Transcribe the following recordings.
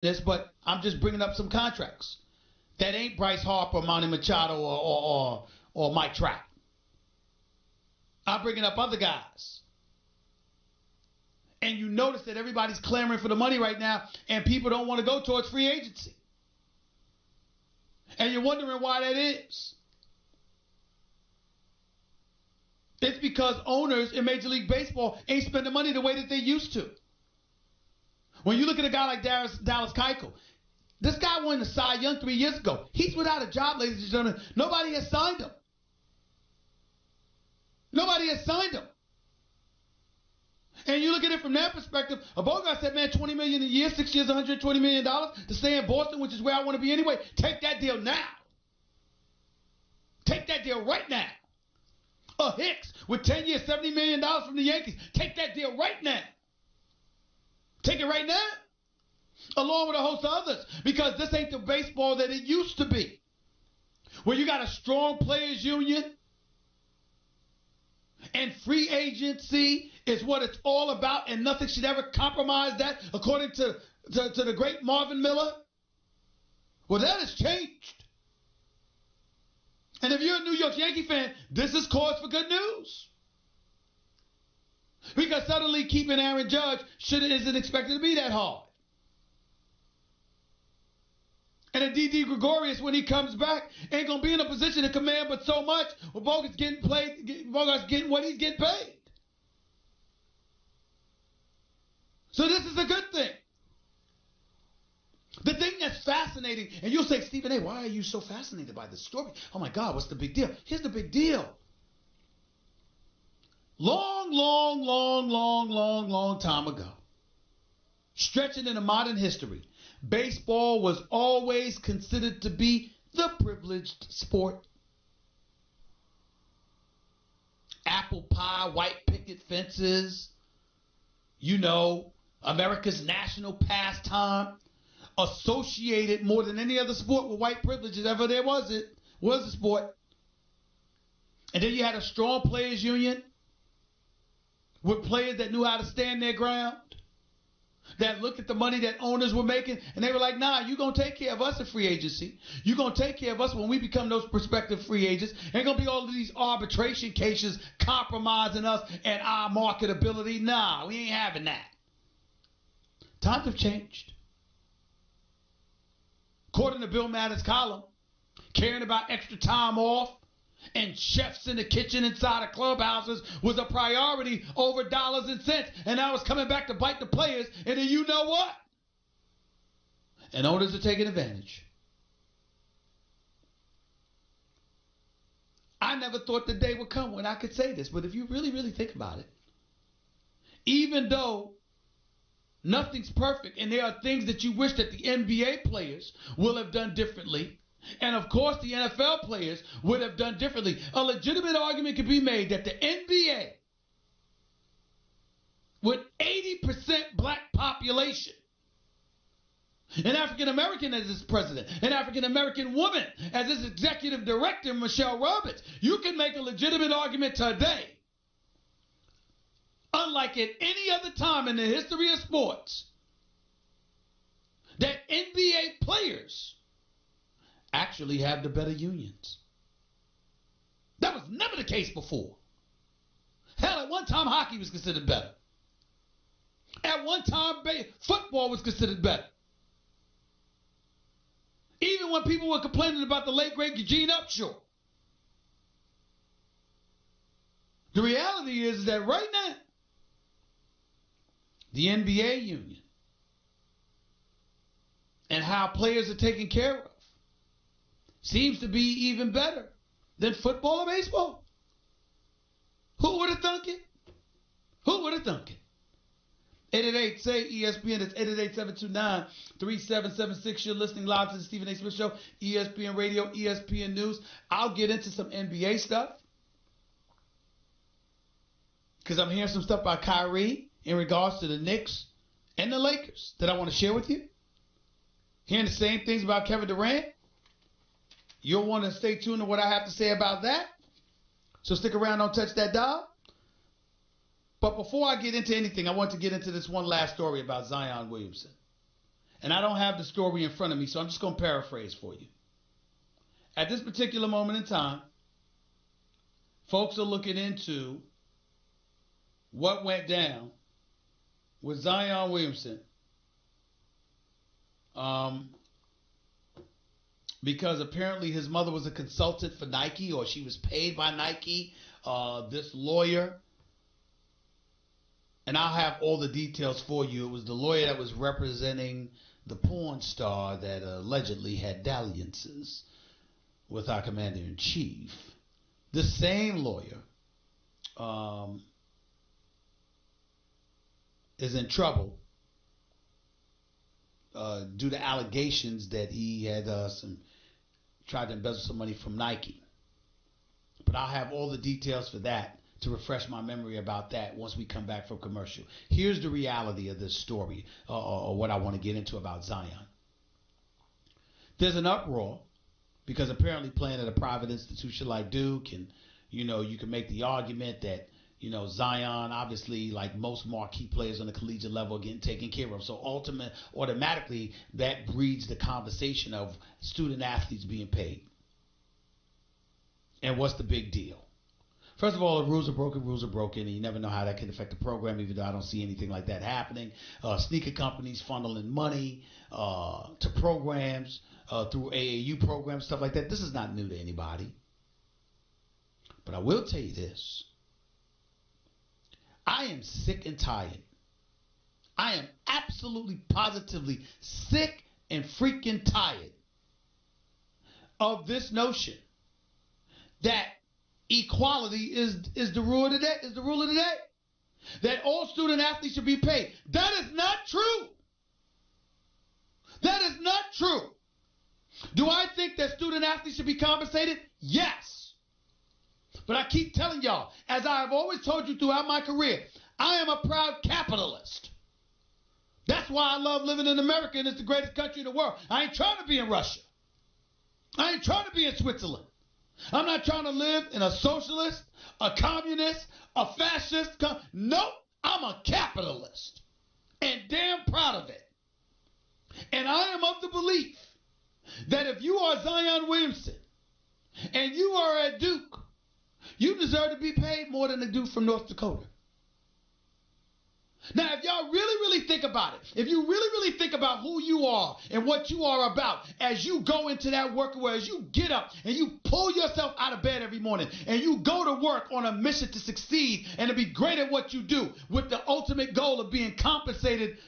this, but I'm just bringing up some contracts that ain't Bryce Harper, Manny Machado, or Mike Trout. I'm bringing up other guys. And you notice that everybody's clamoring for the money right now, and people don't want to go towards free agency. And you're wondering why that is. It's because owners in Major League Baseball ain't spending money the way that they used to. When you look at a guy like Dallas Keuchel, this guy won the Cy Young 3 years ago. He's without a job, ladies and gentlemen. Nobody has signed him. Nobody has signed him. And you look at it from that perspective, a Bogart said, man, $20 million a year, 6 years, $120 million to stay in Boston, which is where I want to be anyway. Take that deal now. Take that deal right now. A Hicks with 10 years, $70 million from the Yankees. Take that deal right now. Take it right now. Along with a host of others. Because this ain't the baseball that it used to be. Where you got a strong players union. And free agency is what it's all about, and nothing should ever compromise that, according to the great Marvin Miller. Well, that has changed. And if you're a New York Yankee fan, this is cause for good news. Because suddenly keeping Aaron Judge isn't expected to be that hard. And a D.D. Gregorius, when he comes back, ain't going to be in a position to command but so much. Well, Bogart's getting what he's getting paid. So this is a good thing. The thing that's fascinating, and you'll say, Stephen A., why are you so fascinated by this story? Oh, my God, what's the big deal? Here's the big deal. Long time ago, stretching into modern history, baseball was always considered to be the privileged sport. Apple pie, white picket fences, America's national pastime, associated more than any other sport with white privileges ever there was a sport. And then you had a strong players union with players that knew how to stand their ground, that looked at the money that owners were making, and they were like, nah, you're going to take care of us in free agency. You're going to take care of us when we become those prospective free agents. Ain't going to be all of these arbitration cases compromising us and our marketability. Nah, we ain't having that. Times have changed. According to Bill Madden's column, caring about extra time off and chefs in the kitchen inside of clubhouses was a priority over dollars and cents. And now it's coming back to bite the players. And then you know what? And owners are taking advantage. I never thought the day would come when I could say this. But if you really, really think about it, even though nothing's perfect and there are things that you wish that the NBA players will have done differently, and of course the NFL players would have done differently, a legitimate argument could be made that the NBA, with 80% black population, an African American as its president, an African American woman as its executive director, Michelle Roberts, you can make a legitimate argument today, unlike at any other time in the history of sports, that NBA players actually have the better unions. That was never the case before. Hell, at one time hockey was considered better. At one time football was considered better. Even when people were complaining about the late great Eugene Upshaw. The reality is that right now, the NBA union and how players are taken care of seems to be even better than football or baseball. Who would have thunk it? Who would have thunk it? 888-SAY-ESPN. It's 888-729-3776. You're listening live to the Stephen A. Smith Show, ESPN Radio, ESPN News. I'll get into some NBA stuff because I'm hearing some stuff by Kyrie in regards to the Knicks and the Lakers that I want to share with you. Hearing the same things about Kevin Durant. You'll want to stay tuned to what I have to say about that. So stick around, don't touch that dial. But before I get into anything, I want to get into this one last story about Zion Williamson. And I don't have the story in front of me, so I'm just going to paraphrase for you. At this particular moment in time, folks are looking into what went down with Zion Williamson. Because apparently his mother was a consultant for Nike, or she was paid by Nike, this lawyer. And I'll have all the details for you. It was the lawyer that was representing the porn star that allegedly had dalliances with our commander-in-chief. The same lawyer is in trouble due to allegations that he had tried to embezzle some money from Nike. But I'll have all the details for that to refresh my memory about that once we come back from commercial. Here's the reality of this story, or what I want to get into about Zion. There's an uproar because apparently playing at a private institution like Duke, and you can make the argument that Zion, obviously, like most marquee players on the collegiate level, are getting taken care of. So automatically, that breeds the conversation of student athletes being paid. And what's the big deal? First of all, the rules are broken, and you never know how that can affect the program, even though I don't see anything like that happening. Sneaker companies funneling money to programs through AAU programs, stuff like that. This is not new to anybody. But I will tell you this. I am sick and tired. I am absolutely, positively sick and freaking tired of this notion that equality is the rule of the day. Is the rule of the day that all student athletes should be paid? That is not true. That is not true. Do I think that student athletes should be compensated? Yes. But I keep telling y'all, as I have always told you throughout my career, I am a proud capitalist. That's why I love living in America, and it's the greatest country in the world. I ain't trying to be in Russia. I ain't trying to be in Switzerland. I'm not trying to live in a socialist, a communist, a fascist. Nope, I'm a capitalist. And damn proud of it. And I am of the belief that if you are Zion Williamson and you are at Duke, you deserve to be paid more than the dude from North Dakota. Now, if y'all really think about it, if you really think about who you are and what you are about as you go into that work, where as you get up and you pull yourself out of bed every morning and you go to work on a mission to succeed and to be great at what you do with the ultimate goal of being compensated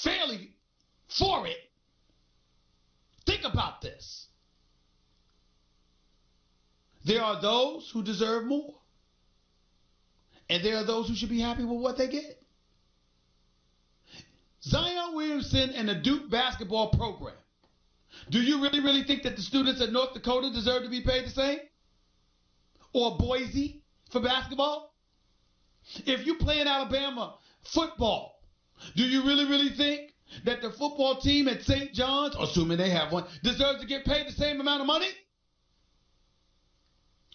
fairly for it, think about this. There are those who deserve more. And there are those who should be happy with what they get. Zion Williamson and the Duke basketball program. Do you really think that the students at North Dakota deserve to be paid the same? Or Boise for basketball? If you play in Alabama football, do you really think that the football team at St. John's, assuming they have one, deserves to get paid the same amount of money?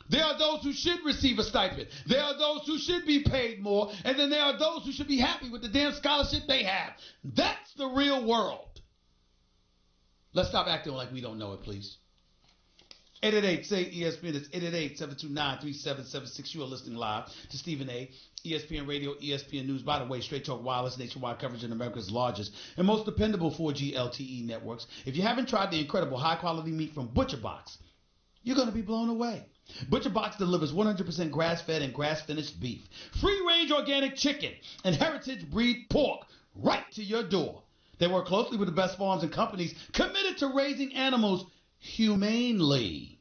There are those who should receive a stipend. There are those who should be paid more. And then there are those who should be happy with the damn scholarship they have. That's the real world. Let's stop acting like we don't know it, please. 888-SAY-ESPN. It's 888-729-3776. You are listening live to Stephen A. ESPN Radio, ESPN News. By the way, Straight Talk Wireless, nationwide coverage in America's largest and most dependable 4G LTE networks. If you haven't tried the incredible high-quality meat from ButcherBox, you're going to be blown away. ButcherBox delivers 100% grass-fed and grass-finished beef, free-range organic chicken, and heritage breed pork right to your door. They work closely with the best farms and companies committed to raising animals humanely.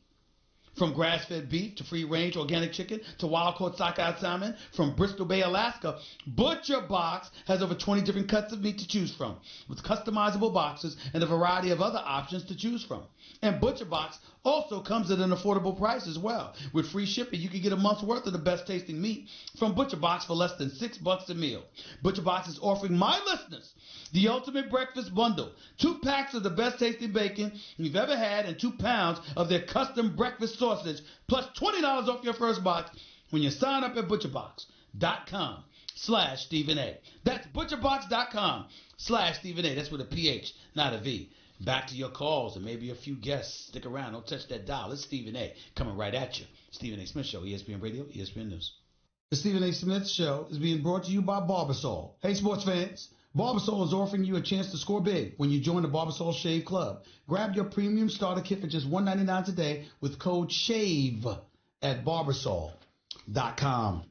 From grass-fed beef to free-range organic chicken to wild-caught sockeye salmon from Bristol Bay, Alaska, ButcherBox has over 20 different cuts of meat to choose from, with customizable boxes and a variety of other options to choose from. And ButcherBox also comes at an affordable price as well. With free shipping, you can get a month's worth of the best-tasting meat from ButcherBox for less than $6 a meal. ButcherBox is offering my listeners the ultimate breakfast bundle. 2 packs of the best-tasting bacon you've ever had and 2 pounds of their custom breakfast sausage, plus $20 off your first box when you sign up at ButcherBox.com. butcherbox.com/Stephen A. That's butcherbox.com/Stephen A. That's with a PH, not a V. Back to your calls and maybe a few guests. Stick around. Don't touch that dial. It's Stephen A. coming right at you. Stephen A. Smith Show, ESPN Radio, ESPN News. The Stephen A. Smith Show is being brought to you by Barbasol. Hey, sports fans. Barbasol is offering you a chance to score big when you join the Barbasol Shave Club. Grab your premium starter kit for just $1.99 today with code SHAVE at barbasol.com.